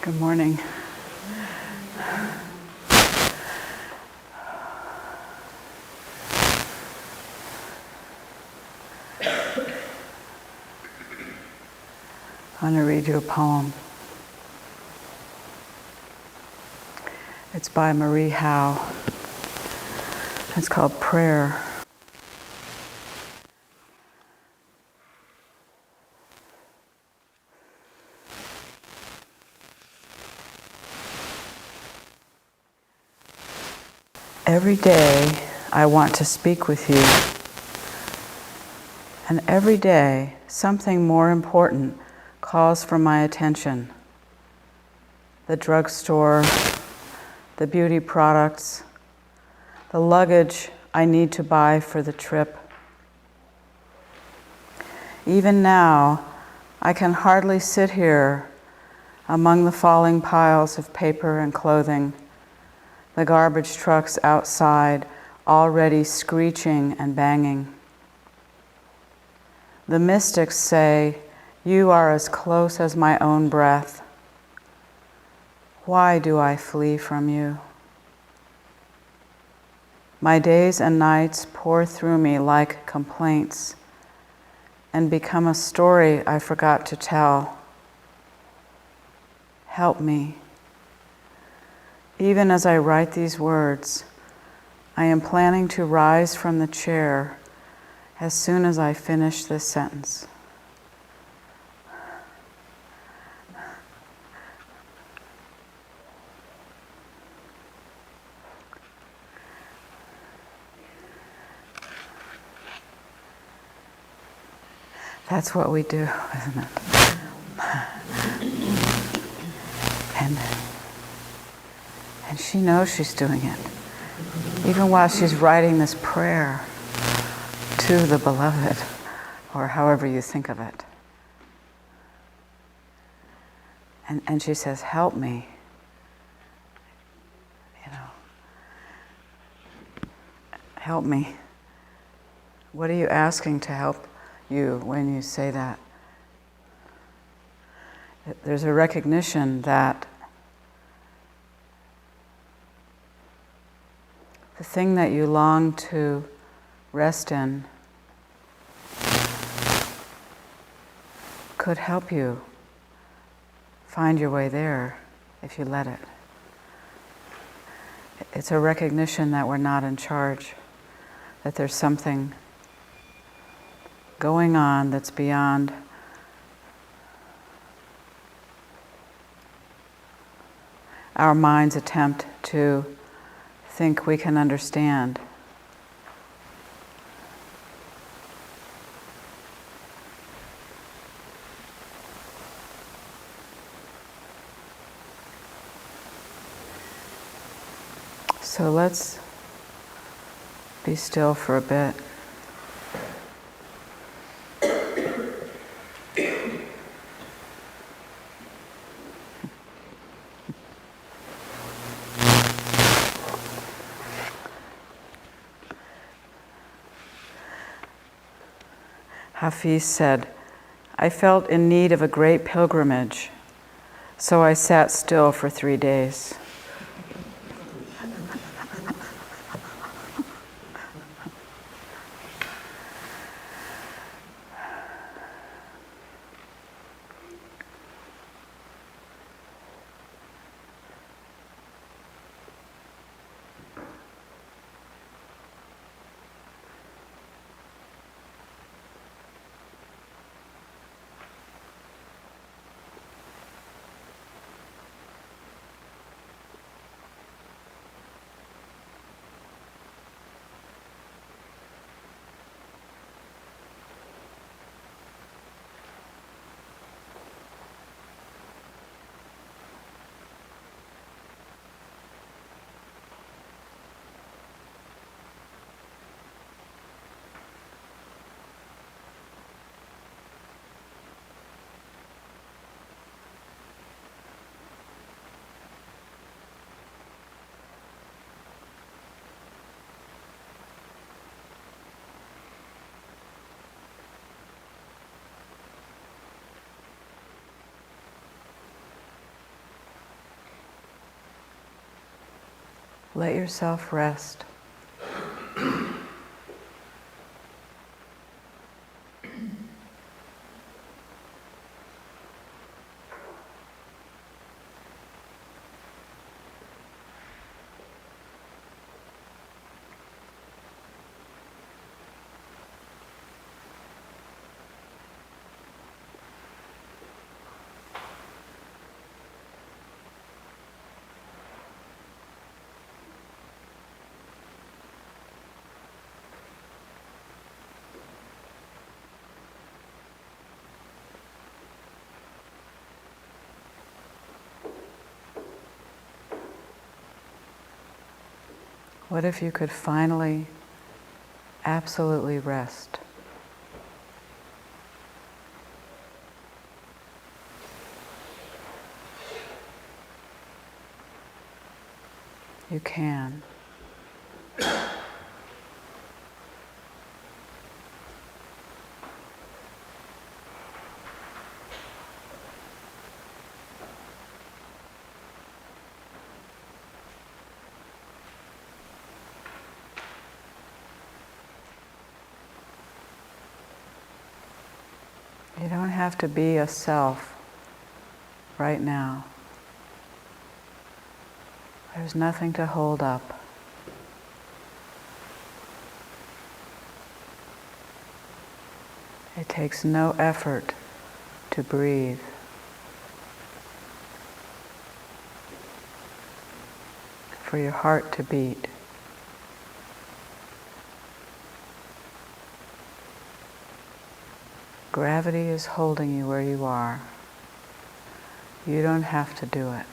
Good morning. I'm going to read you a poem. It's by Marie Howe. It's called Prayer. Every day I want to speak with you, and every day something more important calls for my attention. The drugstore, the beauty products, the luggage I need to buy for the trip. Even now, I can hardly sit here among the falling piles of paper and clothing, the garbage trucks outside already screeching and banging. The mystics say, "You are as close as my own breath. Why do I flee from you?" My days and nights pour through me like complaints and become a story I forgot to tell. Help me. Even as I write these words, I am planning to rise from the chair as soon as I finish this sentence. That's what we do, isn't it? And she knows she's doing it, even while she's writing this prayer to the beloved, or however you think of it. And she says, "Help me." Help me. What are you asking to help you when you say that? There's a recognition that the thing that you long to rest in could help you find your way there if you let it. It's a recognition that we're not in charge, that there's something going on that's beyond our mind's attempt to think we can understand. So let's be still for a bit. Hafiz said, "I felt in need of a great pilgrimage, so I sat still for 3 days." Let yourself rest. What if you could finally absolutely rest? You can. You don't have to be a self right now. There's nothing to hold up. It takes no effort to breathe. For your heart to beat. Gravity is holding you where you are. You don't have to do it.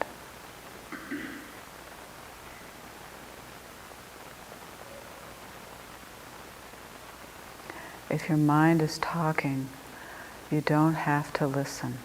If your mind is talking, you don't have to listen.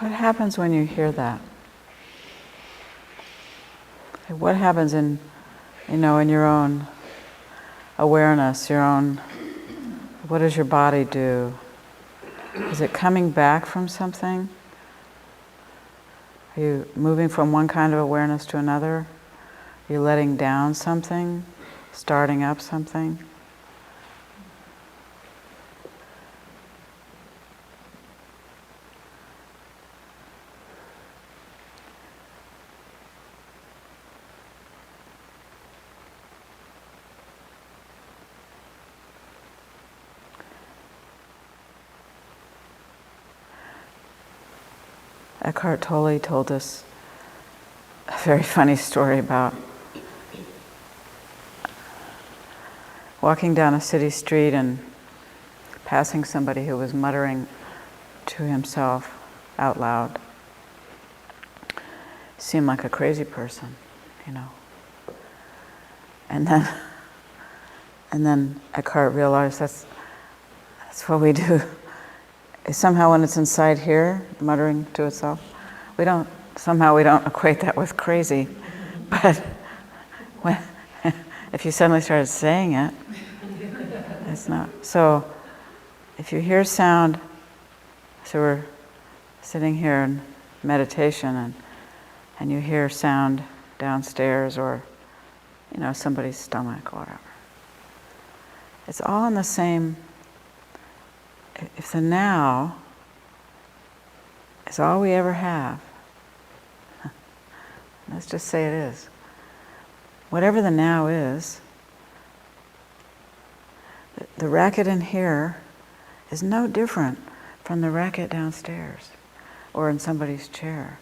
What happens when you hear that? What happens in your own awareness, what does your body do? Is it coming back from something? Are you moving from one kind of awareness to another? Are you letting down something? Starting up something? Eckhart Tolle told us a very funny story about walking down a city street and passing somebody who was muttering to himself out loud. Seemed like a crazy person, And then Eckhart realized that's what we do. Somehow when it's inside here, muttering to itself, we don't equate that with crazy. But if you suddenly started saying it, it's not. So if you hear sound, so we're sitting here in meditation and you hear sound downstairs or, somebody's stomach or whatever. It's all in the same. If the now is all we ever have, let's just say it is. Whatever the now is, the racket in here is no different from the racket downstairs or in somebody's chair.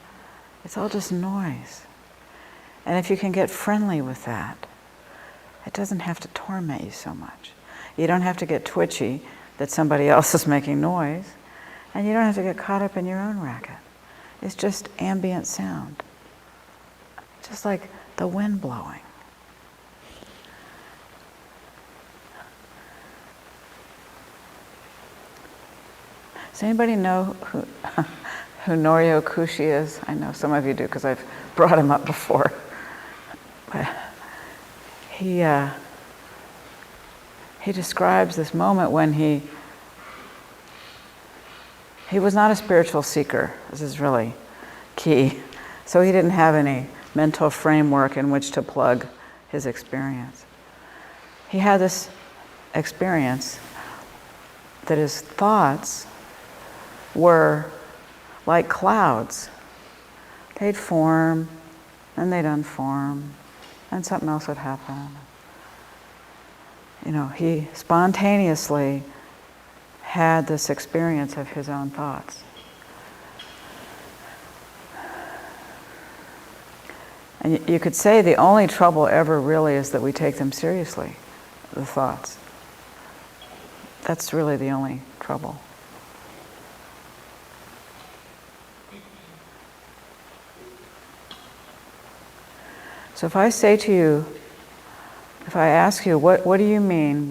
It's all just noise. And if you can get friendly with that, it doesn't have to torment you so much. You don't have to get twitchy that somebody else is making noise, and you don't have to get caught up in your own racket. It's just ambient sound, just like the wind blowing. Does anybody know who Norio Kushi is? I know some of you do because I've brought him up before. But he describes this moment when he was not a spiritual seeker. This is really key. So he didn't have any mental framework in which to plug his experience. He had this experience that his thoughts were like clouds. They'd form, and they'd unform, and something else would happen. He spontaneously had this experience of his own thoughts. And you could say the only trouble ever really is that we take them seriously, the thoughts. That's really the only trouble. So if I say to you, if I ask you, what do you mean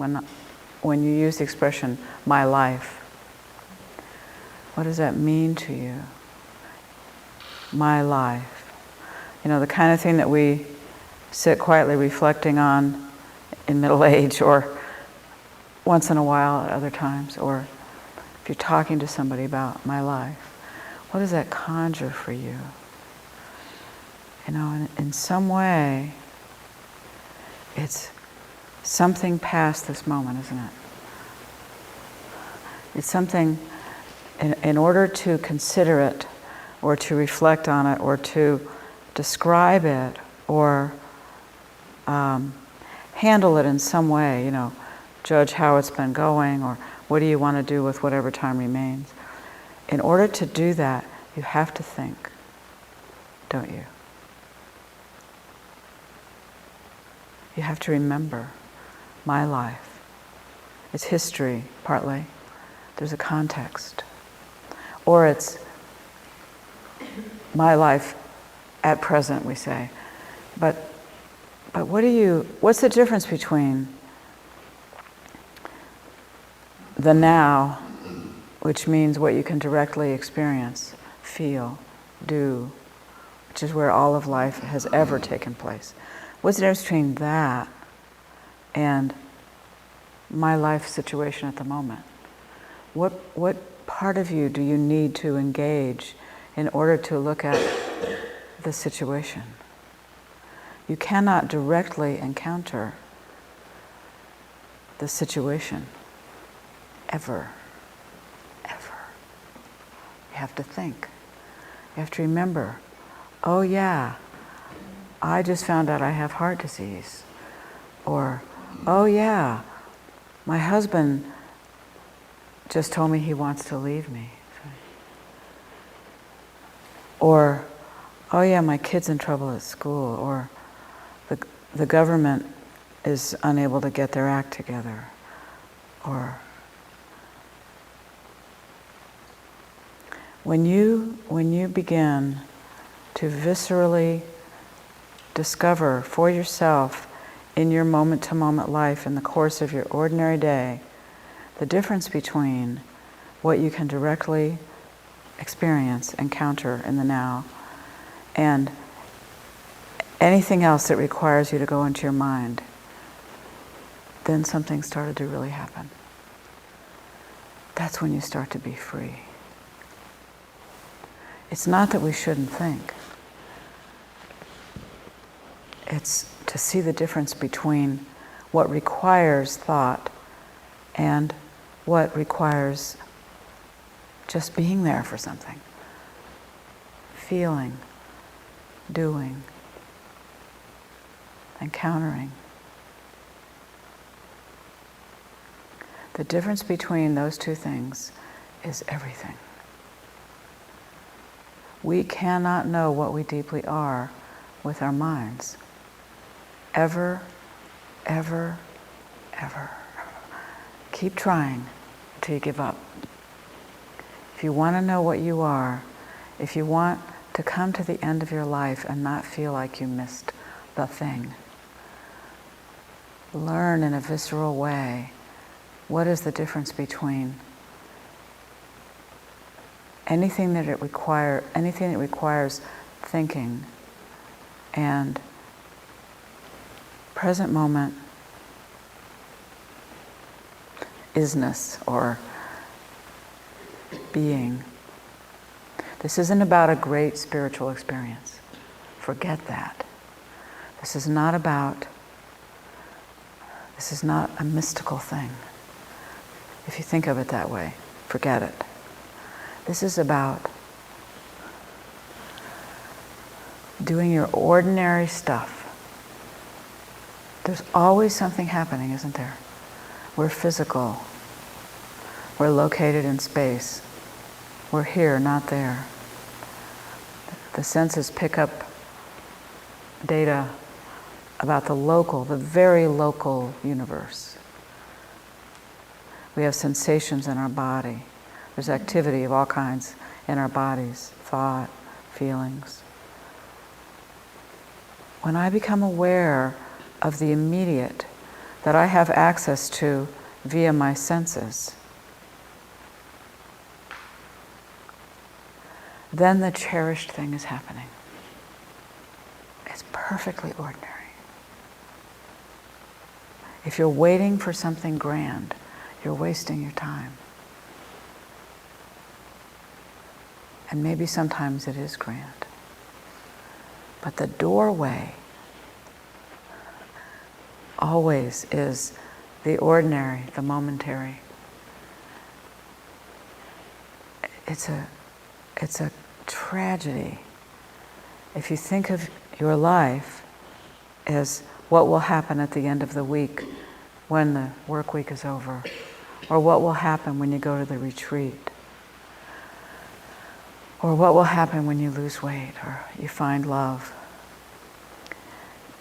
when you use the expression, my life? What does that mean to you? My life. The kind of thing that we sit quietly reflecting on in middle age or once in a while at other times, or if you're talking to somebody about my life, what does that conjure for you? In some way, it's something past this moment, isn't it? It's something, in order to consider it, or to reflect on it, or to describe it, or handle it in some way, judge how it's been going, or what do you want to do with whatever time remains. In order to do that, you have to think, don't you? You have to remember my life. It's history, partly. There's a context. Or it's my life at present, we say. But what's the difference between the now, which means what you can directly experience, feel, do, which is where all of life has ever taken place. What's the difference between that and my life situation at the moment? What part of you do you need to engage in order to look at the situation? You cannot directly encounter the situation, ever, ever. You have to think. You have to remember, oh yeah, I just found out I have heart disease. Or, oh yeah, my husband just told me he wants to leave me. Or, oh yeah, my kid's in trouble at school. Or, the government is unable to get their act together. Or, when you begin to viscerally discover for yourself in your moment-to-moment life, in the course of your ordinary day, the difference between what you can directly experience, encounter in the now, and anything else that requires you to go into your mind, then something started to really happen. That's when you start to be free. It's not that we shouldn't think. It's to see the difference between what requires thought and what requires just being there for something. Feeling, doing, encountering. The difference between those two things is everything. We cannot know what we deeply are with our minds. Ever, ever, ever. Keep trying until you give up. If you want to know what you are, if you want to come to the end of your life and not feel like you missed the thing, learn in a visceral way what is the difference between anything that requires thinking and present moment isness or being. This isn't about a great spiritual experience. Forget that. This is not a mystical thing. If you think of it that way, forget it. This is about doing your ordinary stuff. There's always something happening, isn't there? We're physical. We're located in space. We're here, not there. The senses pick up data about the very local universe. We have sensations in our body. There's activity of all kinds in our bodies, thought, feelings. When I become aware of the immediate that I have access to via my senses, then the cherished thing is happening. It's perfectly ordinary. If you're waiting for something grand, you're wasting your time. And maybe sometimes it is grand. But the doorway always is the ordinary, the momentary. It's a tragedy if you think of your life as what will happen at the end of the week when the work week is over, or what will happen when you go to the retreat, or what will happen when you lose weight or you find love.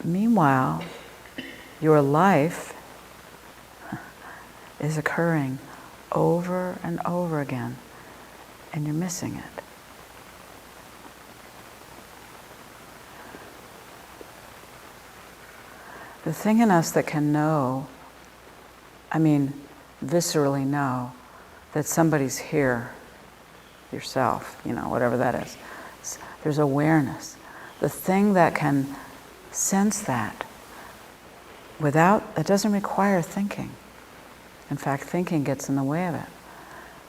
Meanwhile, your life is occurring over and over again, and you're missing it. The thing in us that can know, viscerally know, that somebody's here yourself, whatever that is. There's awareness. The thing that can sense that it doesn't require thinking. In fact, thinking gets in the way of it.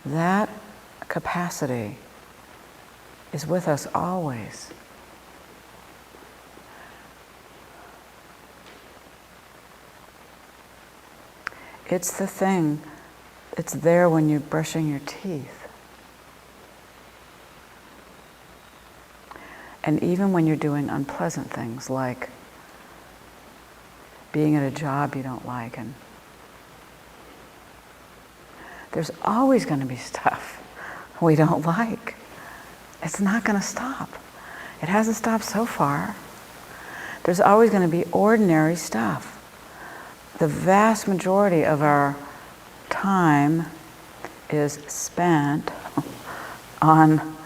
That capacity is with us always. It's the thing, it's there when you're brushing your teeth. And even when you're doing unpleasant things like being at a job you don't like, and there's always going to be stuff we don't like. It's not going to stop. It hasn't stopped so far. There's always going to be ordinary stuff. The vast majority of our time is spent on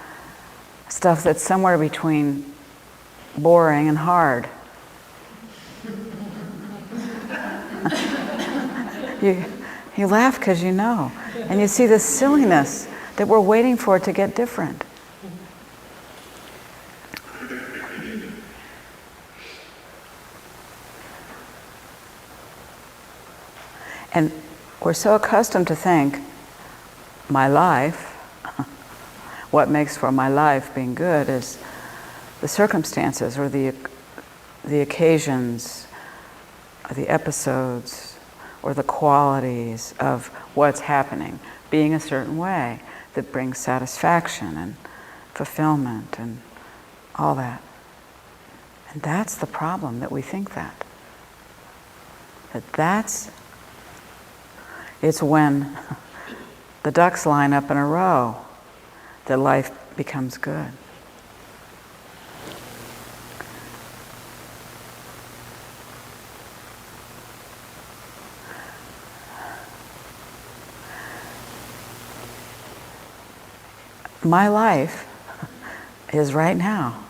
stuff that's somewhere between boring and hard. You laugh because you know. And you see the silliness that we're waiting for it to get different. And we're so accustomed to think, my life, what makes for my life being good is the circumstances or the occasions, or the episodes, or the qualities of what's happening, being a certain way that brings satisfaction and fulfillment and all that. And that's the problem, that we think that. It's when the ducks line up in a row that life becomes good. My life is right now.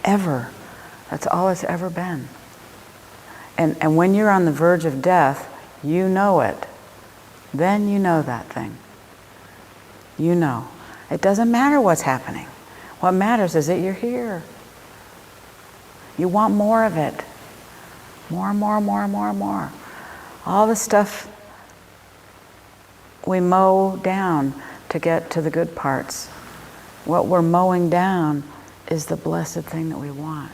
Ever. That's all it's ever been. And when you're on the verge of death, you know it. Then you know that thing. You know. It doesn't matter what's happening. What matters is that you're here. You want more of it. More and more and more and more and more. All the stuff we mow down to get to the good parts. What we're mowing down is the blessed thing that we want.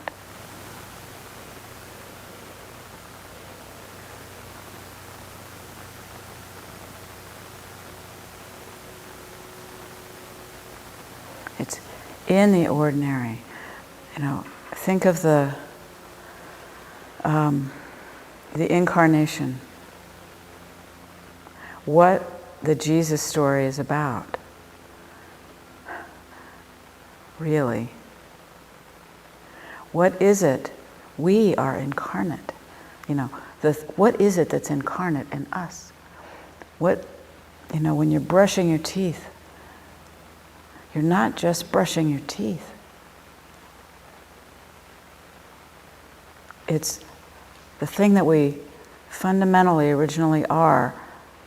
It's in the ordinary. Think of the incarnation. What the Jesus story is about. Really. What is it? We are incarnate. What is it that's incarnate in us? When you're brushing your teeth, you're not just brushing your teeth. It's the thing that we fundamentally, originally are,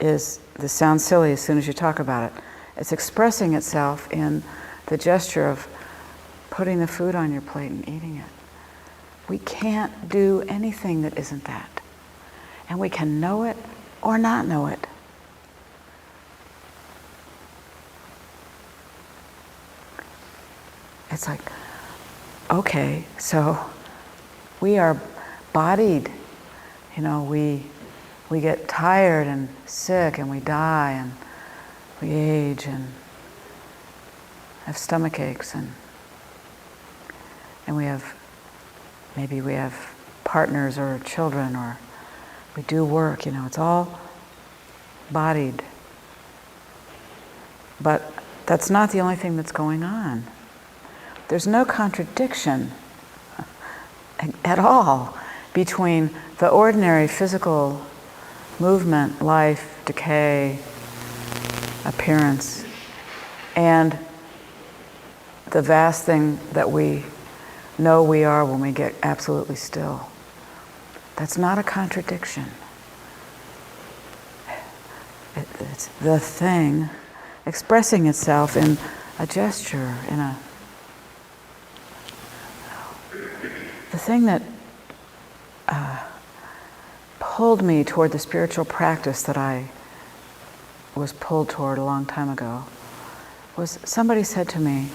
is, this sounds silly as soon as you talk about it, it's expressing itself in the gesture of putting the food on your plate and eating it. We can't do anything that isn't that. And we can know it or not know it. It's like, okay, so we are bodied. We get tired and sick and we die and we age and have stomach aches and maybe we have partners or children, or we do work, it's all bodied. But that's not the only thing that's going on. There's no contradiction at all between the ordinary physical movement, life, decay, appearance, and the vast thing that we know we are when we get absolutely still. That's not a contradiction. It's the thing expressing itself in a gesture, the thing that pulled me toward the spiritual practice that I was pulled toward a long time ago was somebody said to me,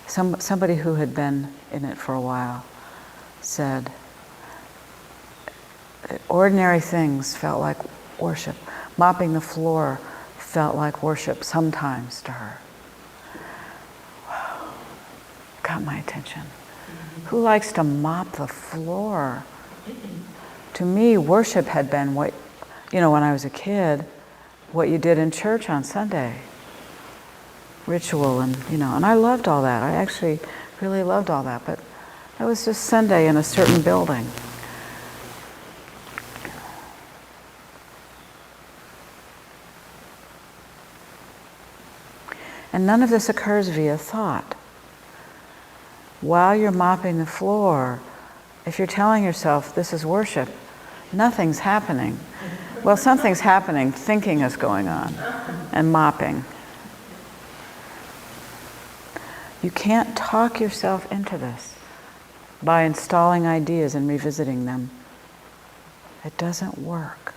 somebody who had been in it for a while, said that ordinary things felt like worship. Mopping the floor felt like worship sometimes to her. Wow. Got my attention. Who likes to mop the floor? To me, worship had been what, when I was a kid, what you did in church on Sunday. Ritual and I loved all that. I actually really loved all that, but it was just Sunday in a certain building. And none of this occurs via thought. While you're mopping the floor, if you're telling yourself this is worship, nothing's happening. Well, something's happening, thinking is going on, and mopping. You can't talk yourself into this by installing ideas and revisiting them. It doesn't work.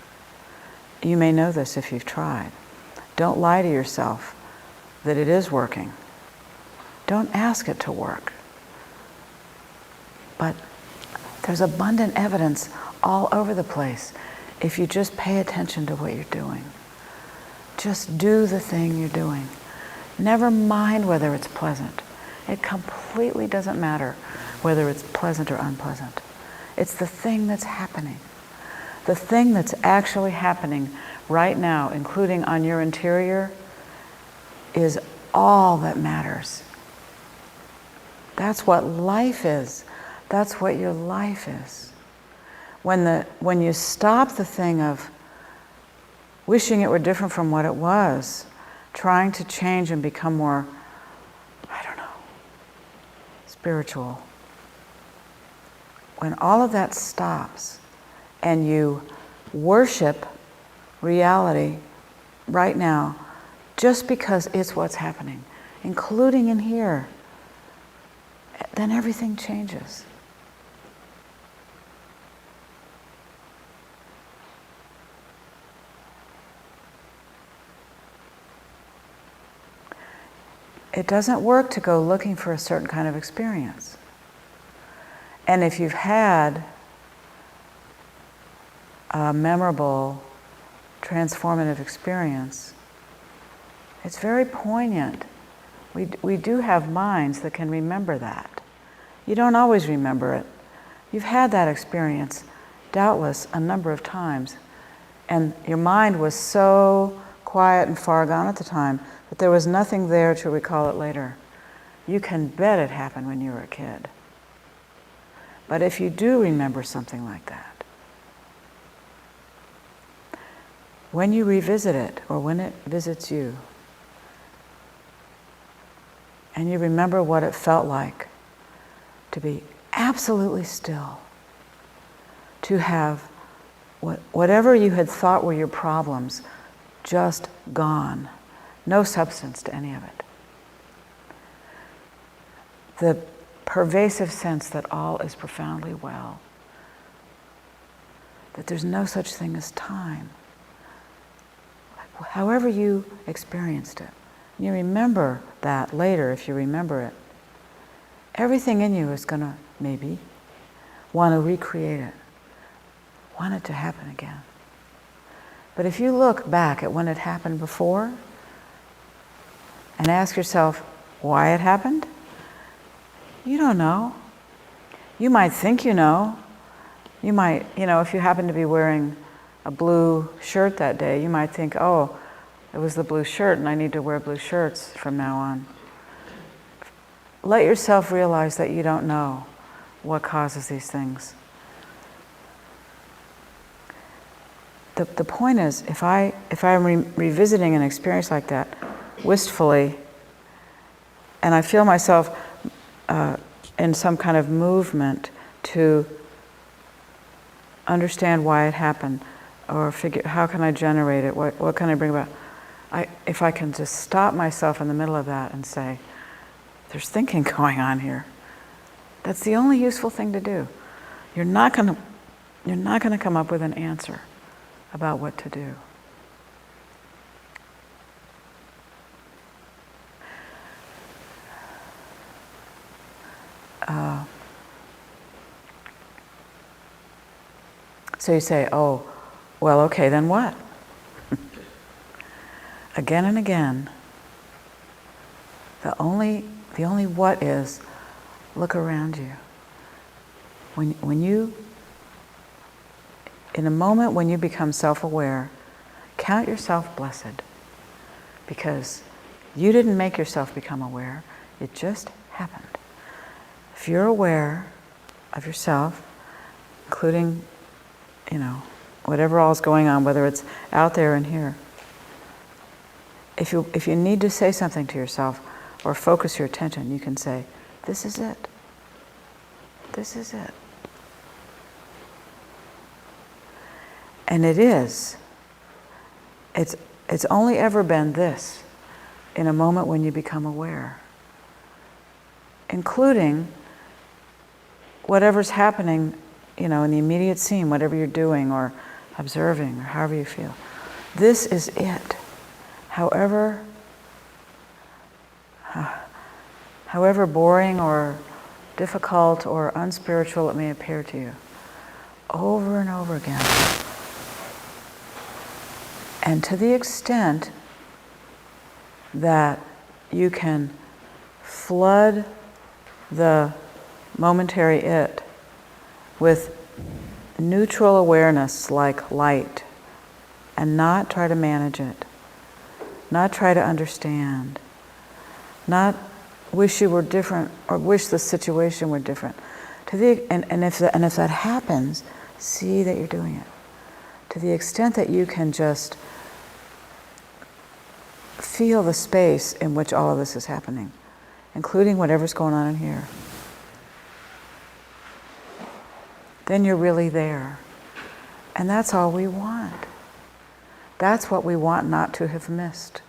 You may know this if you've tried. Don't lie to yourself that it is working. Don't ask it to work. But there's abundant evidence all over the place if you just pay attention to what you're doing. Just do the thing you're doing. Never mind whether it's pleasant. It completely doesn't matter whether it's pleasant or unpleasant. It's the thing that's happening. The thing that's actually happening right now, including on your interior, is all that matters. That's what life is. That's what your life is. When you stop the thing of wishing it were different from what it was, trying to change and become more, spiritual, when all of that stops and you worship reality right now, just because it's what's happening, including in here, then everything changes. It doesn't work to go looking for a certain kind of experience. And if you've had a memorable, transformative experience, it's very poignant. We do have minds that can remember that. You don't always remember it. You've had that experience, doubtless, a number of times. And your mind was so quiet and far gone at the time that there was nothing there to recall it later. You can bet it happened when you were a kid. But if you do remember something like that, when you revisit it, or when it visits you, and you remember what it felt like to be absolutely still, to have whatever you had thought were your problems just gone, no substance to any of it. The pervasive sense that all is profoundly well, that there's no such thing as time. However you experienced it, you remember that later if you remember it, everything in you is going to maybe want to recreate it, want it to happen again. But if you look back at when it happened before and ask yourself why it happened, you don't know. You might think you know. You might, if you happen to be wearing a blue shirt that day, you might think, oh, it was the blue shirt and I need to wear blue shirts from now on. Let yourself realize that you don't know what causes these things. The point is, if I'm revisiting an experience like that wistfully, and I feel myself in some kind of movement to understand why it happened, or figure how can I generate it, what can I bring about, if I can just stop myself in the middle of that and say, there's thinking going on here. That's the only useful thing to do. You're not going to come up with an answer about what to do. So you say, oh, well, okay, then what? Again and again, the only what is, look around you. When you, in a moment when you become self-aware, count yourself blessed, because you didn't make yourself become aware, it just happened. If you're aware of yourself, including, whatever all is going on, whether it's out there and here, if you need to say something to yourself or focus your attention, you can say, this is it. This is it. And it is. It's only ever been this in a moment when you become aware, including whatever's happening, in the immediate scene, whatever you're doing or observing or however you feel. This is it. However boring or difficult or unspiritual it may appear to you, over and over again. And to the extent that you can flood the momentary it with neutral awareness like light, and not try to manage it, not try to understand, not wish you were different or wish the situation were different. And if that happens, see that you're doing it. To the extent that you can just feel the space in which all of this is happening, including whatever's going on in here, then you're really there. And that's all we want. That's what we want not to have missed.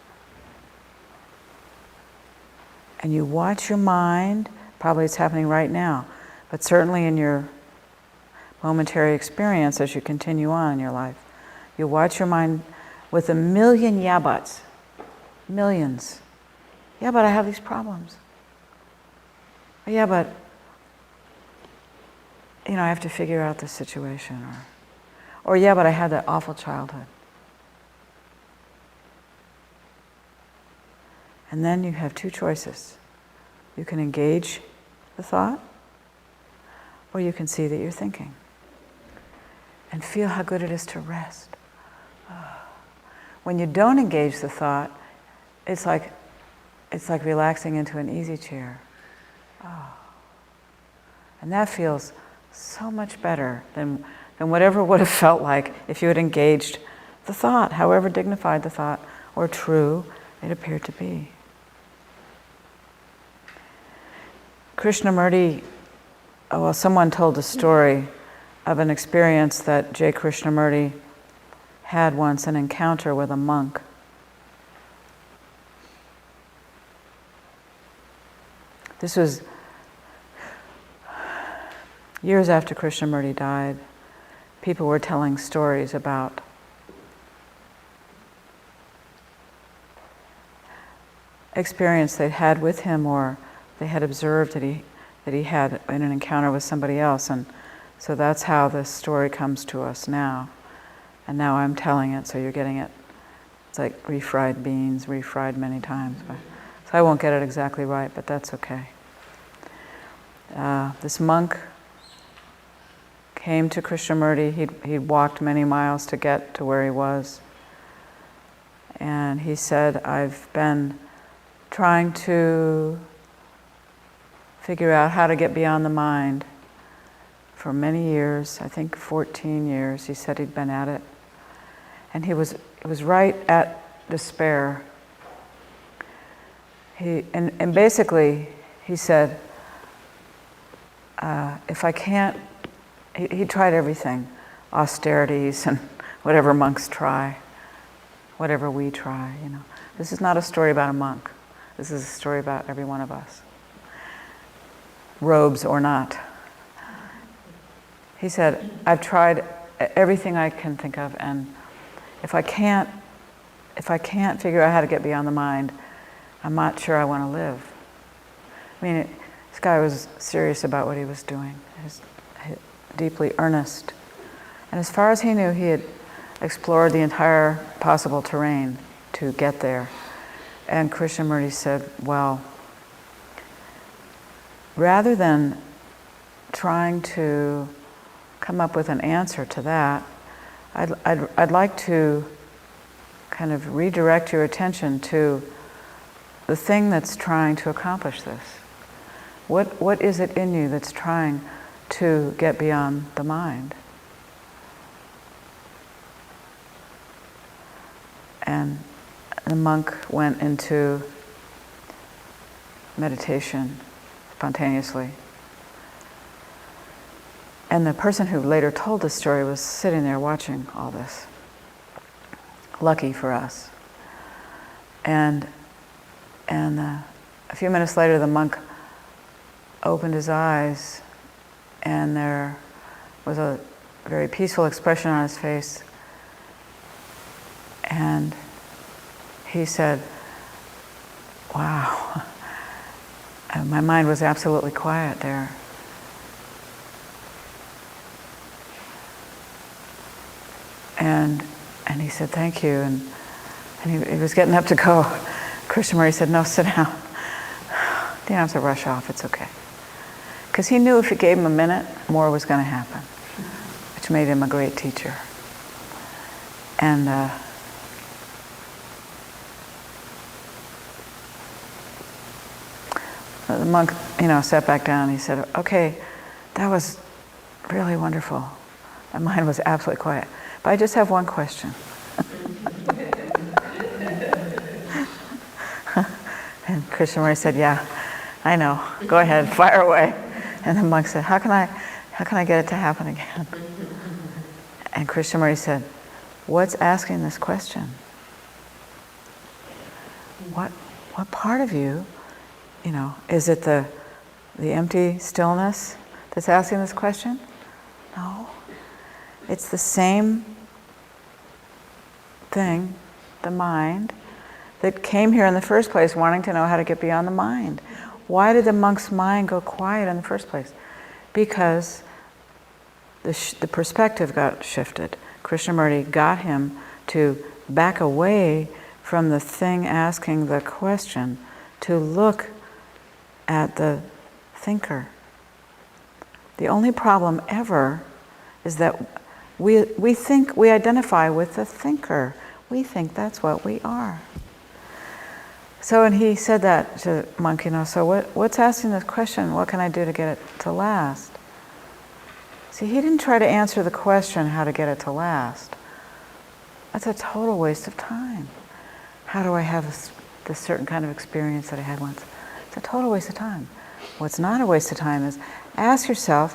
And you watch your mind, probably it's happening right now, but certainly in your momentary experience as you continue on in your life, you watch your mind with a million yeah buts. Millions. Yeah, but I have these problems. Yeah, but I have to figure out this situation, or yeah, but I had that awful childhood. And then you have two choices. You can engage the thought, or you can see that you're thinking. And feel how good it is to rest. When you don't engage the thought, it's like relaxing into an easy chair. And that feels so much better than whatever it would have felt like if you had engaged the thought, however dignified the thought or true it appeared to be. Krishnamurti, someone told a story of an experience that J. Krishnamurti had once, an encounter with a monk. This was years after Krishnamurti died. People were telling stories about experience they'd had with him, or they had observed that he had in an encounter with somebody else, and so that's how this story comes to us now. And now I'm telling it, so you're getting it. It's like refried beans, refried many times. So I won't get it exactly right, but that's okay. This monk came to Krishnamurti. He'd walked many miles to get to where he was. And he said, I've been trying to figure out how to get beyond the mind for many years, I think 14 years. He said he'd been at it. And it was right at despair. And basically, he said, if I can't, he tried everything, austerities and whatever monks try. whatever we try, This is not a story about a monk. This is a story about every one of us, robes or not. He said, I've tried everything I can think of, and if I can't figure out how to get beyond the mind, I'm not sure I want to live. This guy was serious about what he was doing. He's deeply earnest. And as far as he knew, he had explored the entire possible terrain to get there. And Krishnamurti said, well, rather than trying to come up with an answer to that, I'd like to kind of redirect your attention to the thing that's trying to accomplish this. What is it in you that's trying to get beyond the mind? And the monk went into meditation spontaneously. And the person who later told the story was sitting there watching all this. Lucky for us. And a few minutes later, the monk opened his eyes, and there was a very peaceful expression on his face. And he said, wow, my mind was absolutely quiet there. And he said, thank you. And he was getting up to go. Krishnamurti said, no, sit down. You don't have to rush off, it's okay. Because he knew if he gave him a minute, more was going to happen, which made him a great teacher. And the monk, sat back down. He said, okay, that was really wonderful. My mind was absolutely quiet. But I just have one question. And Krishnamurti said, yeah, I know. Go ahead, fire away. And the monk said, how can I get it to happen again? And Krishnamurti said, what's asking this question? What part of you, is it the empty stillness that's asking this question? No. It's the same thing, the mind, that came here in the first place wanting to know how to get beyond the mind. Why did the monk's mind go quiet in the first place? Because the perspective got shifted. Krishnamurti got him to back away from the thing asking the question to look at the thinker. The only problem ever is that we think we identify with the thinker. We think that's what we are. So, and he said that to the monk, so what's asking this question? What can I do to get it to last? See, he didn't try to answer the question, how to get it to last. That's a total waste of time. How do I have this certain kind of experience that I had once? It's a total waste of time. What's not a waste of time is ask yourself,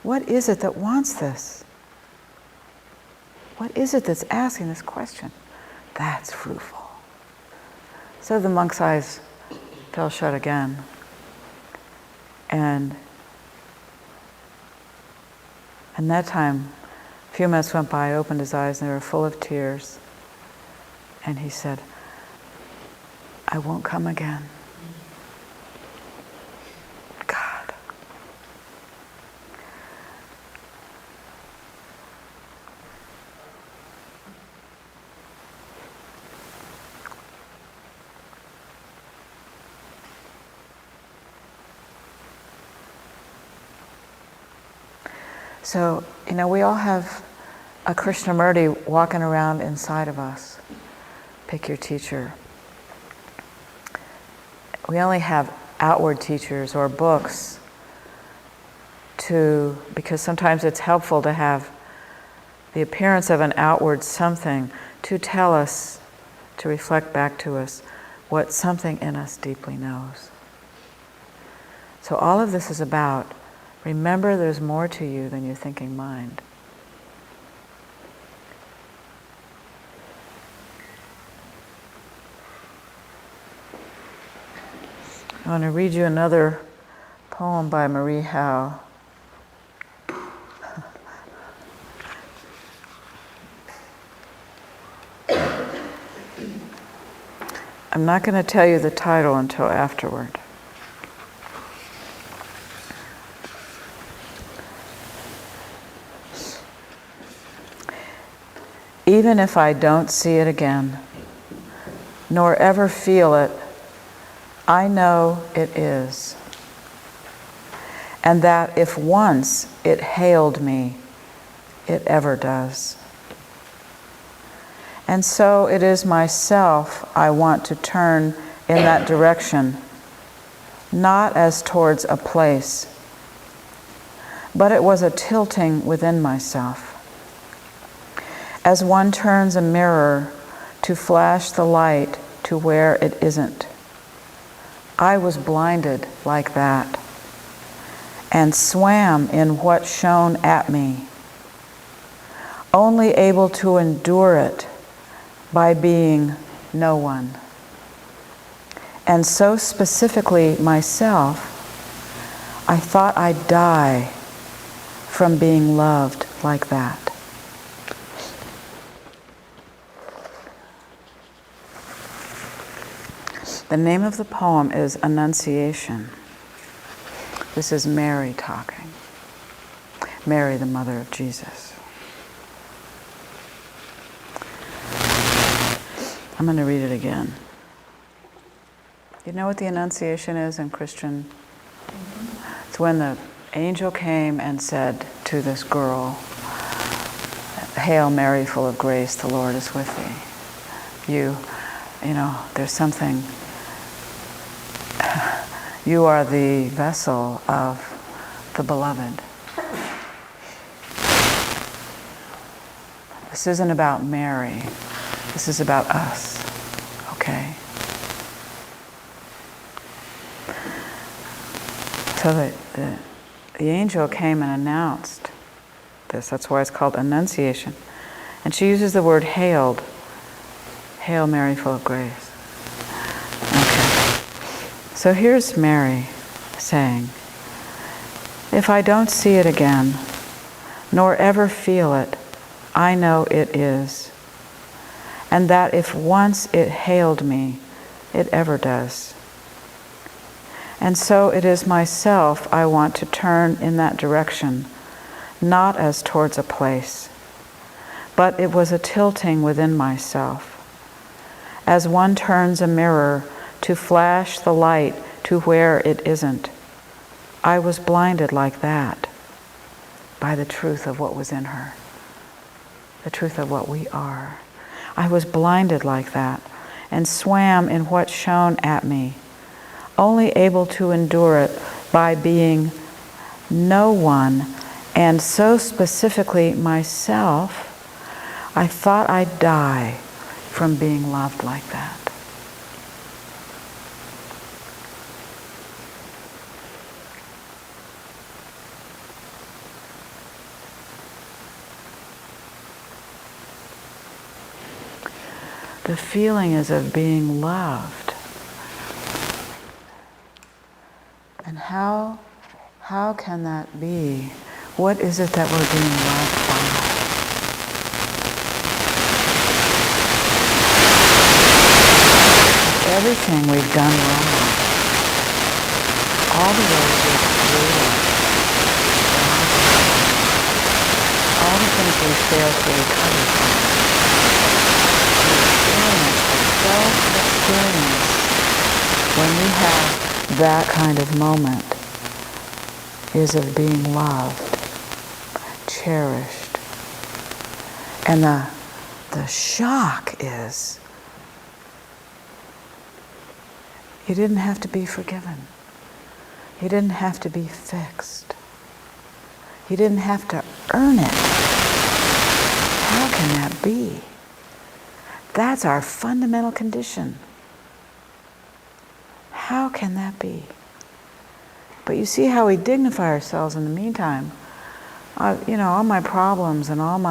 what is it that wants this? What is it that's asking this question? That's fruitful. So the monk's eyes fell shut again. And that time, a few minutes went by, opened his eyes, and they were full of tears. And he said, I won't come again. God. So, we all have a Krishnamurti walking around inside of us. Pick your teacher. We only have outward teachers or books because sometimes it's helpful to have the appearance of an outward something to tell us, to reflect back to us what something in us deeply knows. So all of this is about, remember there's more to you than your thinking mind. I want to read you another poem by Marie Howe. I'm not going to tell you the title until afterward. Even if I don't see it again, nor ever feel it, I know it is. And that if once it hailed me, it ever does. And so it is myself I want to turn in that direction, not as towards a place, but it was a tilting within myself. As one turns a mirror to flash the light to where it isn't. I was blinded like that and swam in what shone at me, only able to endure it by being no one. And so specifically myself, I thought I'd die from being loved like that. The name of the poem is Annunciation. This is Mary talking. Mary, the mother of Jesus. I'm going to read it again. You know what the Annunciation is in Christian? Mm-hmm. It's when the angel came and said to this girl, "Hail Mary, full of grace, the Lord is with thee. You know, there's something. You are the vessel of the beloved." This isn't about Mary. This is about us, okay? So the angel came and announced this. That's why it's called Annunciation. And she uses the word hailed. Hail Mary, full of grace. Okay. So here's Mary saying, if I don't see it again, nor ever feel it, I know it is. And that if once it hailed me, it ever does. And so it is myself I want to turn in that direction, not as towards a place, but it was a tilting within myself. As one turns a mirror to flash the light to where it isn't, I was blinded like that by the truth of what was in her, the truth of what we are. I was blinded like that and swam in what shone at me, only able to endure it by being no one, and so specifically myself, I thought I'd die from being loved like that. The feeling is of being loved. And how can that be? What is it that we're being loved by? Everything we've done wrong, all the ways we've created, all the things we fail to recover from, self-experience, when we have that kind of moment, is of being loved, cherished. And the shock is, you didn't have to be forgiven. You didn't have to be fixed. You didn't have to earn it. How can that be? That's our fundamental condition. How can that be? But you see how we dignify ourselves in the meantime. All my problems and all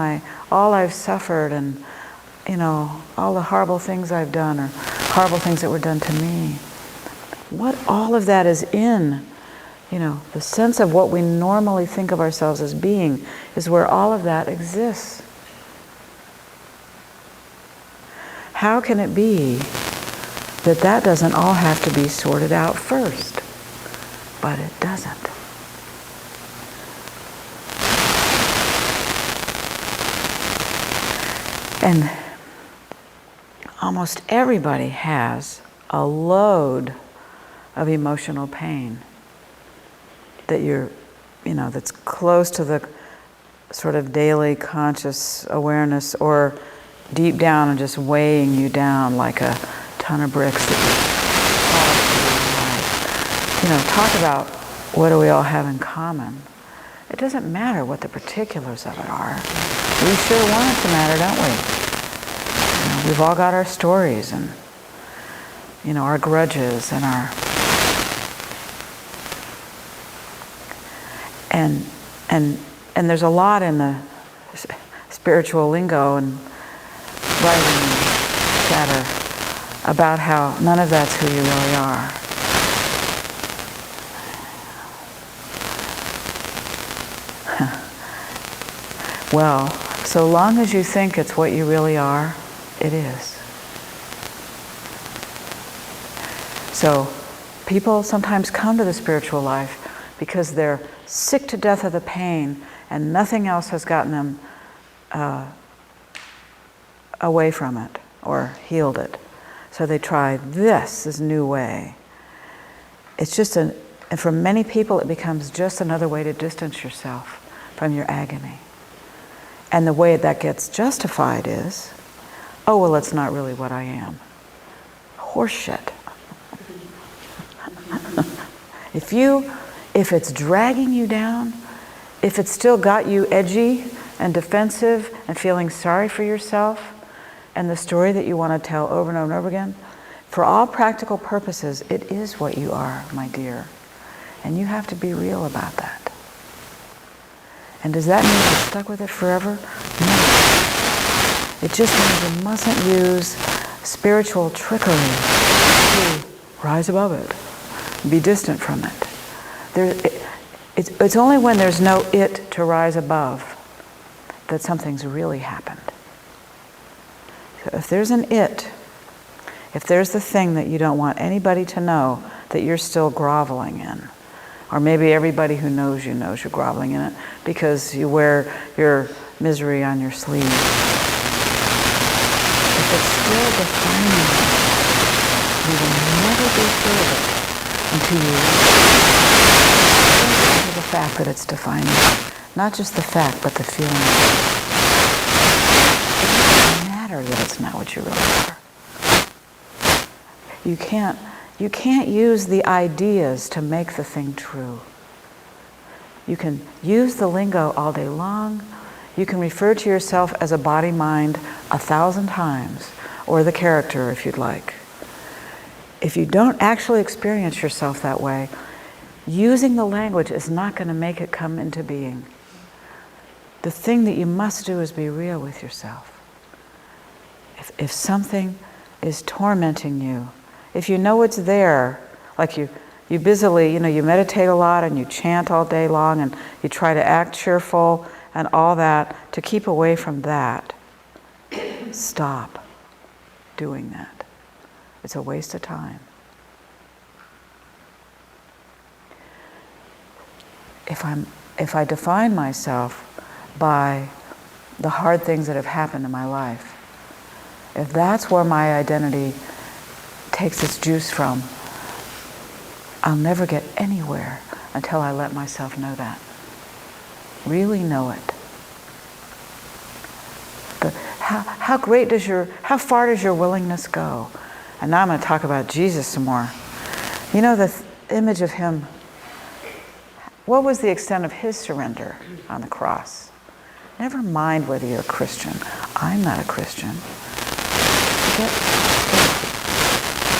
I've suffered, and all the horrible things I've done, or horrible things that were done to me. what all of that is in. The sense of what we normally think of ourselves as being is where all of that exists. How can it be that that doesn't all have to be sorted out first? But it doesn't. And almost everybody has a load of emotional pain that that's close to the sort of daily conscious awareness, or deep down and just weighing you down like a ton of bricks that you fall through life. Talk about what do we all have in common. It doesn't matter what the particulars of it are. We sure want it to matter, don't we? We've all got our stories and our grudges and our and there's a lot in the spiritual lingo and writing and chatter about how none of that's who you really are. Well, so long as you think it's what you really are, it is. So people sometimes come to the spiritual life because they're sick to death of the pain and nothing else has gotten them away from it or healed it. So they try this new way. It's just and for many people it becomes just another way to distance yourself from your agony. And the way that gets justified is, oh, well, it's not really what I am. Horseshit. If it's dragging you down, if it's still got you edgy and defensive and feeling sorry for yourself and the story that you want to tell over and over and over again, for all practical purposes, it is what you are, my dear. And you have to be real about that. And does that mean you're stuck with it forever? No. It just means you mustn't use spiritual trickery to rise above it, be distant from it. It's only when there's no it to rise above that something's really happened. So if there's an it, if there's the thing that you don't want anybody to know that you're still groveling in, or maybe everybody who knows you knows you're groveling in it because you wear your misery on your sleeve. If it's still defining you will never be sure of it until you realize the fact that it's defining you. Not just the fact, but the feeling of it. It doesn't matter that it's not what you really are. You can't use the ideas to make the thing true. You can use the lingo all day long. You can refer to yourself as a body-mind 1,000 times, or the character if you'd like. If you don't actually experience yourself that way, using the language is not going to make it come into being. The thing that you must do is be real with yourself. If something is tormenting you, if you know it's there, like you busily, you meditate a lot and you chant all day long and you try to act cheerful and all that, to keep away from that, stop doing that. It's a waste of time. If I define myself by the hard things that have happened in my life, if that's where my identity takes its juice from, I'll never get anywhere until I let myself know that. Really know it. How far does your willingness go? And now I'm going to talk about Jesus some more. The image of him, what was the extent of his surrender on the cross? Never mind whether you're a Christian. I'm not a Christian.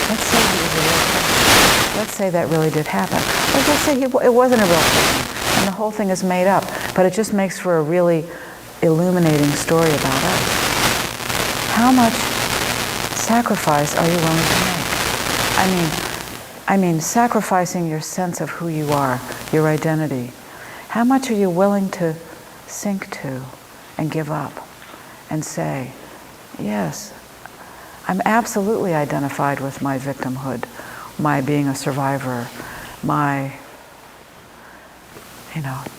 Let's say he was a real person. Let's say that really did happen. Let's say it wasn't a real person, and the whole thing is made up, but it just makes for a really illuminating story about us. How much sacrifice are you willing to make? I mean, sacrificing your sense of who you are, your identity. How much are you willing to sink to and give up and say, yes, I'm absolutely identified with my victimhood, my being a survivor, my,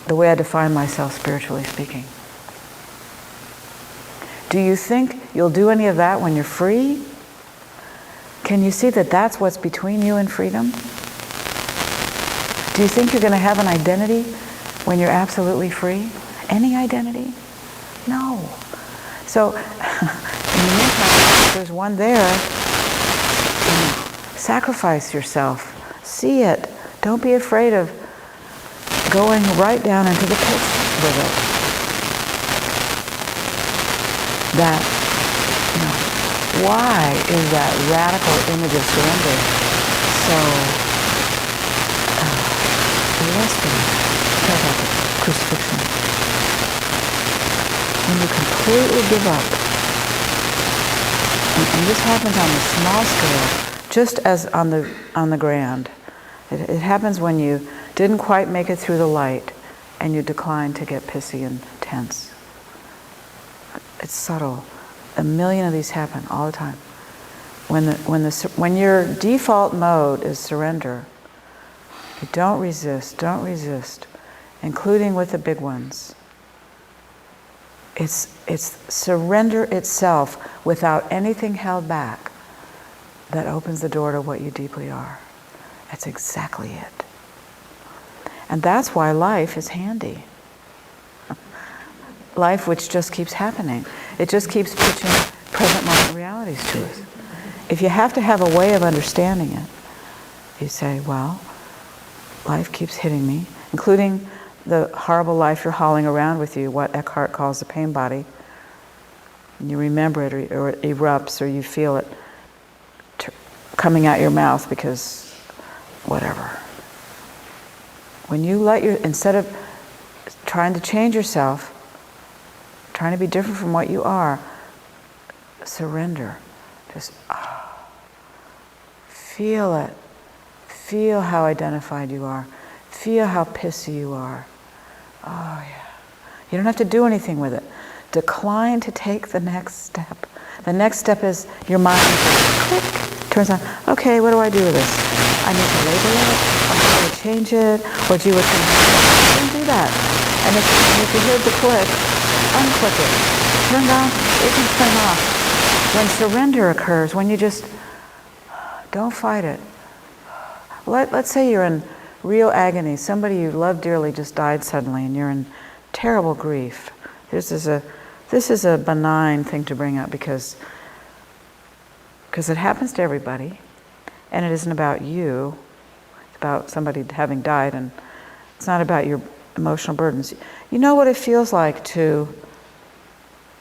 the way I define myself spiritually speaking. Do you think you'll do any of that when you're free? Can you see that that's what's between you and freedom? Do you think you're going to have an identity when you're absolutely free? Any identity? No. So, in the meantime, there's one there. Sacrifice yourself. See it. Don't be afraid of going right down into the pit with it. That, why is that radical image of surrender so arresting? Talk about the crucifixion. When you completely give up, and this happens on the small scale, just as on the grand. It happens when you didn't quite make it through the light, and you decline to get pissy and tense. It's subtle. A million of these happen all the time. When your default mode is surrender, you don't resist, including with the big ones. It's surrender itself without anything held back that opens the door to what you deeply are. That's exactly it. And that's why life is handy. Life which just keeps happening. It just keeps pitching present moment realities to us. If you have to have a way of understanding it, you say, well, life keeps hitting me, including the horrible life you're hauling around with you, what Eckhart calls the pain body. And you remember it, or it erupts, or you feel it coming out your mouth because whatever. When you instead of trying to change yourself, trying to be different from what you are, surrender. Just feel it. Feel how identified you are. Feel how pissy you are. Oh yeah. You don't have to do anything with it. Decline to take the next step. The next step is your mind click, turns on. Okay, what do I do with this? I need to label it, or how do I change it, or do what don't do that. And if you hear the click, unclick it. Turn it on, it can turn off. When surrender occurs, when you just don't fight it. Let's say you're in real agony. Somebody you love dearly just died suddenly, and you're in terrible grief. This is a benign thing to bring up because it happens to everybody, and it isn't about you. It's about somebody having died, and it's not about your emotional burdens. You know what it feels like to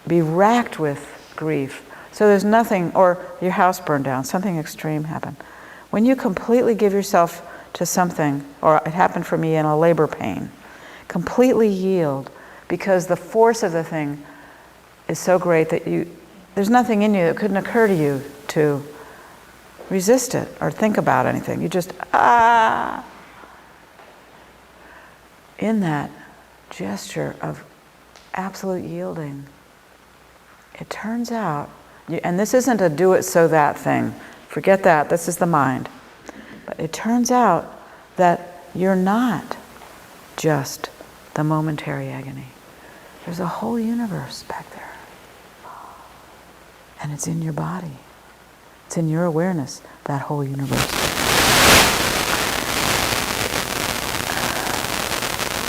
be racked with grief. So there's nothing, or your house burned down, something extreme happened. When you completely give yourself to something, or it happened for me in a labor pain, completely yield, because the force of the thing is so great that there's nothing in you that couldn't occur to you to resist it or think about anything. You just, in that gesture of absolute yielding, it turns out, and this isn't a do it so that thing. Forget that, this is the mind. But it turns out that you're not just the momentary agony. There's a whole universe back there. And it's in your body. It's in your awareness, that whole universe.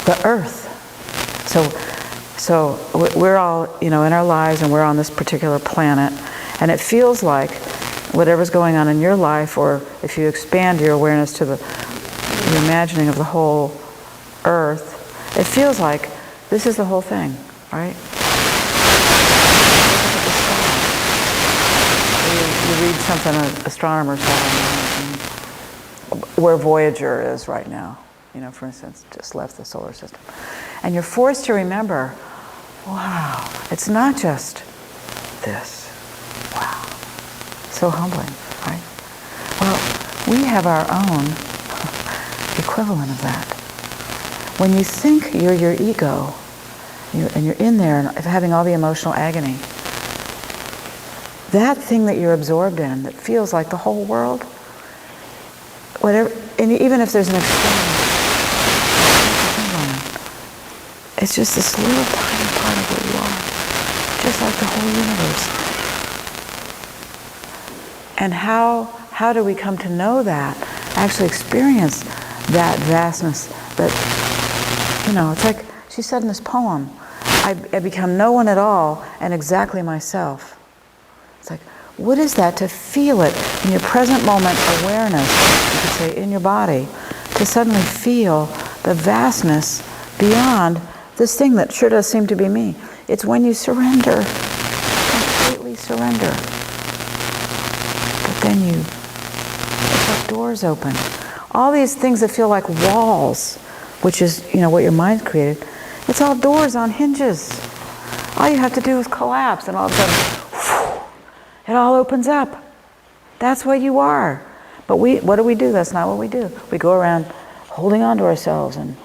The earth. So we're all, in our lives, and we're on this particular planet, and it feels like whatever's going on in your life, or if you expand your awareness to the imagining of the whole earth, it feels like this is the whole thing, right? You read something an astronomer said where Voyager is right now, for instance, just left the solar system. And you're forced to remember, wow, it's not just this. Wow. So humbling, right? Well, We have our own equivalent of that. When you think you're your ego, and you're in there and having all the emotional agony, that thing that you're absorbed in, that feels like the whole world, whatever, and even if there's an extreme, it's just this little tiny part of what you are, just like the whole universe. And how do we come to know that, actually experience that vastness, that, it's like she said in this poem, I become no one at all and exactly myself. It's like, what is that to feel it in your present moment awareness, you could say in your body, to suddenly feel the vastness beyond this thing that sure does seem to be me. It's when you surrender, completely surrender. But then it's like doors open. All these things that feel like walls, which is, what your mind created, it's all doors on hinges. All you have to do is collapse, and all of a sudden, it all opens up. That's what you are. But what do? That's not what we do. We go around holding on to ourselves and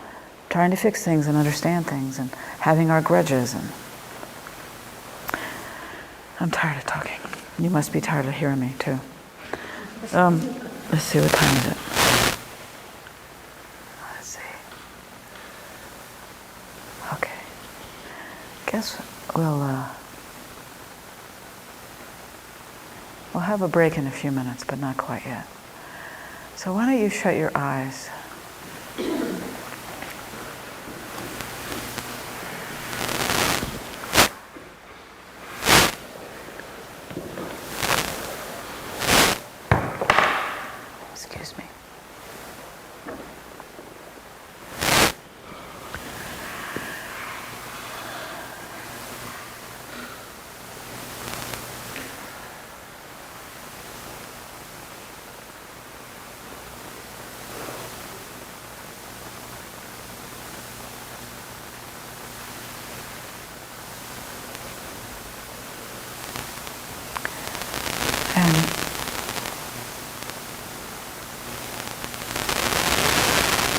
trying to fix things and understand things and having our grudges. And I'm tired of talking. You must be tired of hearing me too. Let's see, what time is it? Let's see. Okay. Guess we'll have a break in a few minutes, but not quite yet. So why don't you shut your eyes? Excuse me.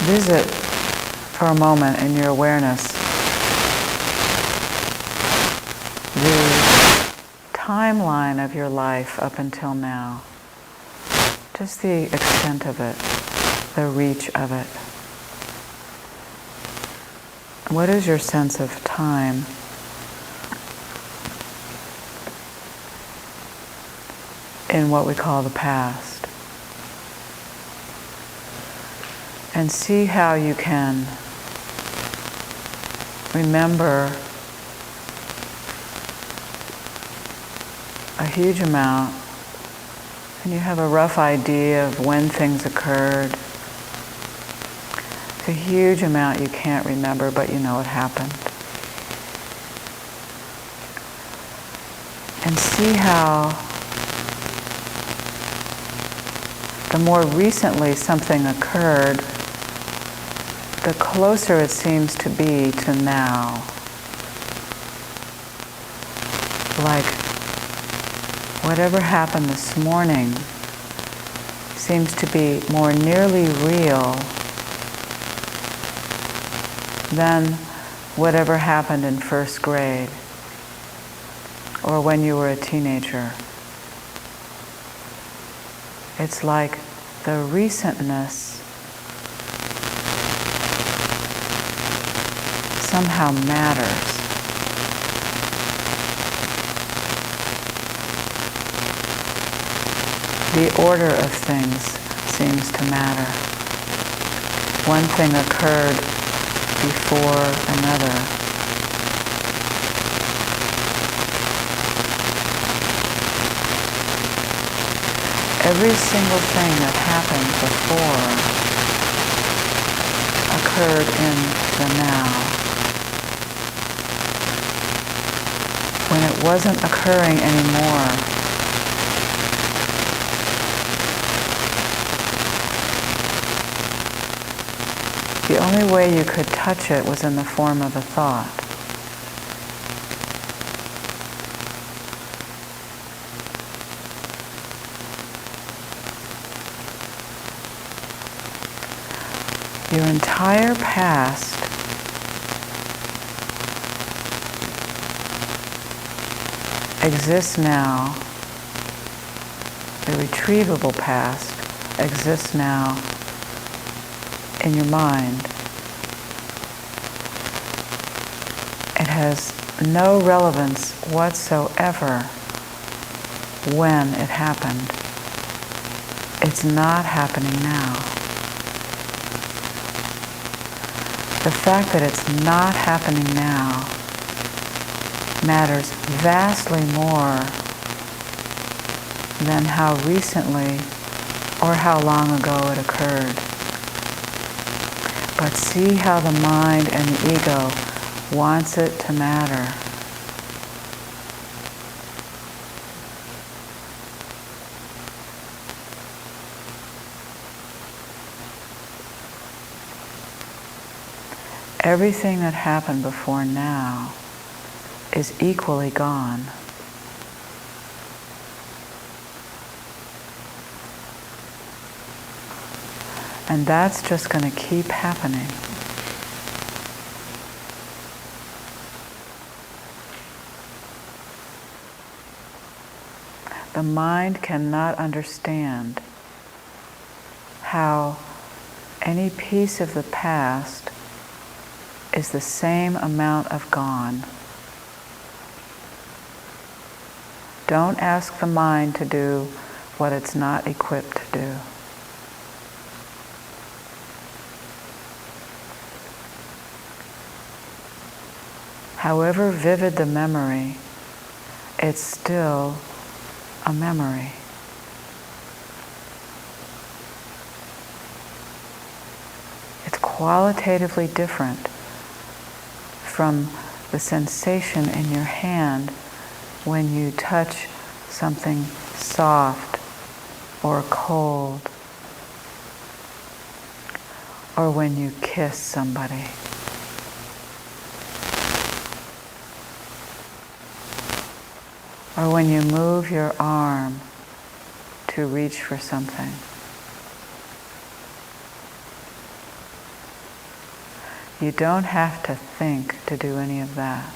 Visit for a moment in your awareness the timeline of your life up until now. Just the extent of it, the reach of it. What is your sense of time? In what we call the past. And see how you can remember a huge amount, and you have a rough idea of when things occurred. It's a huge amount you can't remember, but you know it happened. And see how the more recently something occurred, the closer it seems to be to now. Like, whatever happened this morning seems to be more nearly real than whatever happened in first grade or when you were a teenager. It's like the recentness somehow matters. The order of things seems to matter. One thing occurred before another. Every single thing that happened before occurred in the now. When it wasn't occurring anymore, the only way you could touch it was in the form of a thought. Your entire past exists now. The retrievable past exists now in your mind. It has no relevance whatsoever when it happened. It's not happening now. The fact that it's not happening now matters vastly more than how recently or how long ago it occurred. But see how the mind and the ego wants it to matter. Everything that happened before now is equally gone. And that's just going to keep happening. The mind cannot understand how any piece of the past is the same amount of gone. Don't ask the mind to do what it's not equipped to do. However vivid the memory, it's still a memory. It's qualitatively different from the sensation in your hand when you touch something soft or cold, or when you kiss somebody. Or when you move your arm to reach for something. You don't have to think to do any of that.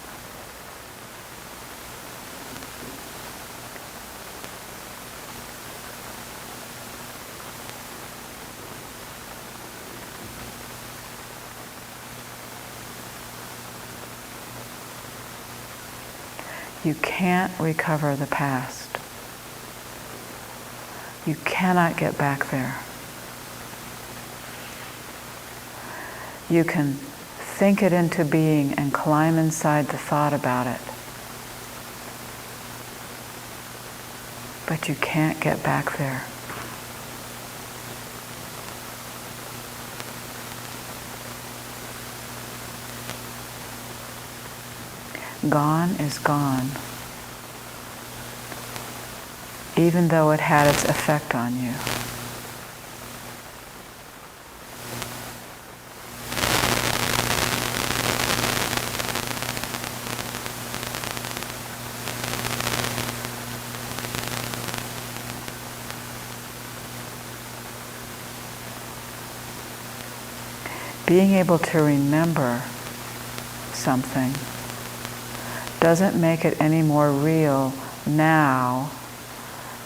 You can't recover the past. You cannot get back there. You can think it into being and climb inside the thought about it. But you can't get back there. Gone is gone, even though it had its effect on you. Being able to remember something doesn't make it any more real now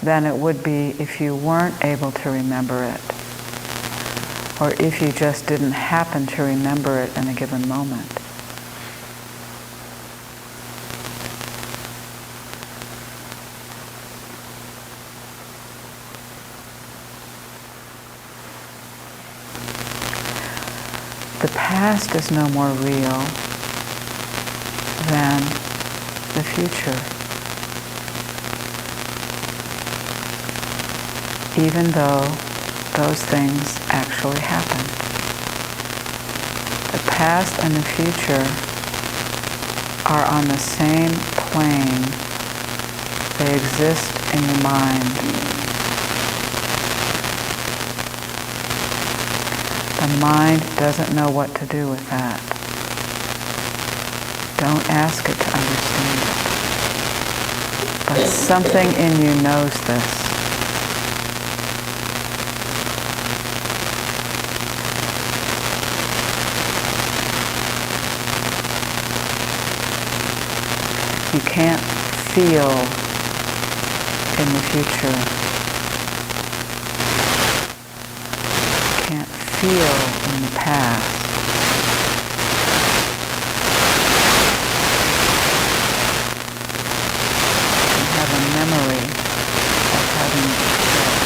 than it would be if you weren't able to remember it, or if you just didn't happen to remember it in a given moment. The past is no more real than the future, even though those things actually happened. The past and the future are on the same plane. They exist in your mind. The mind doesn't know what to do with that. Don't ask it to understand it. But something in you knows this. You can't feel in the future. You can't feel in the past. You have a memory of having felt.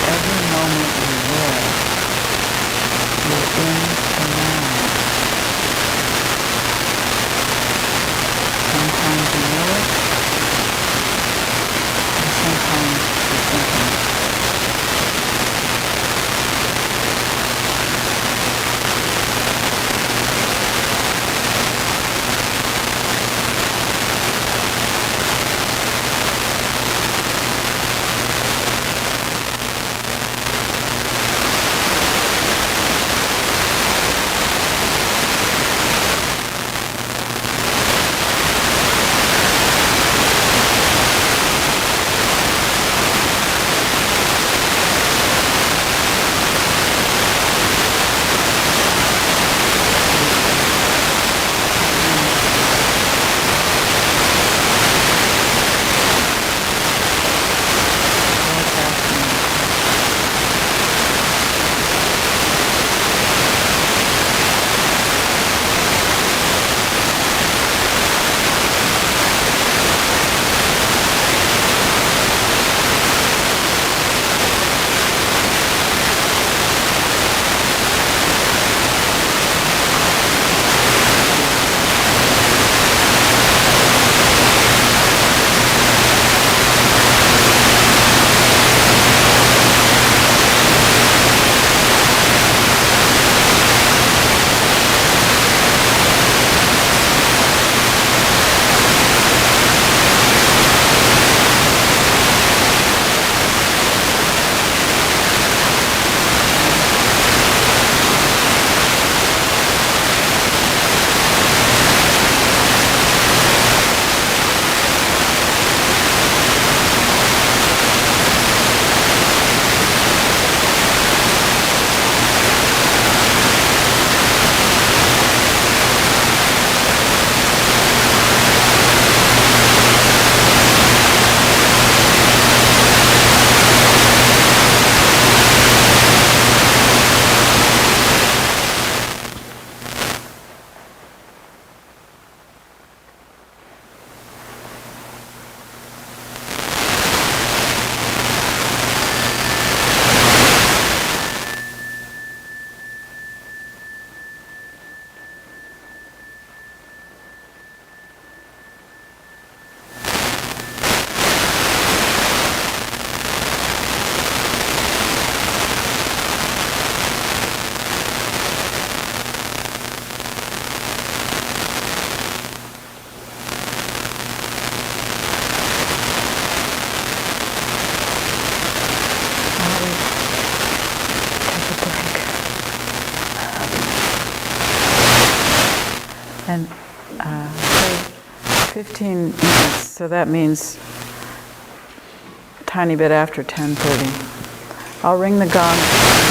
Every moment you live, you're in the now. Sometimes you know it, and sometimes you think it. And say 15 minutes, so that means a tiny bit after 10:30. I'll ring the gong.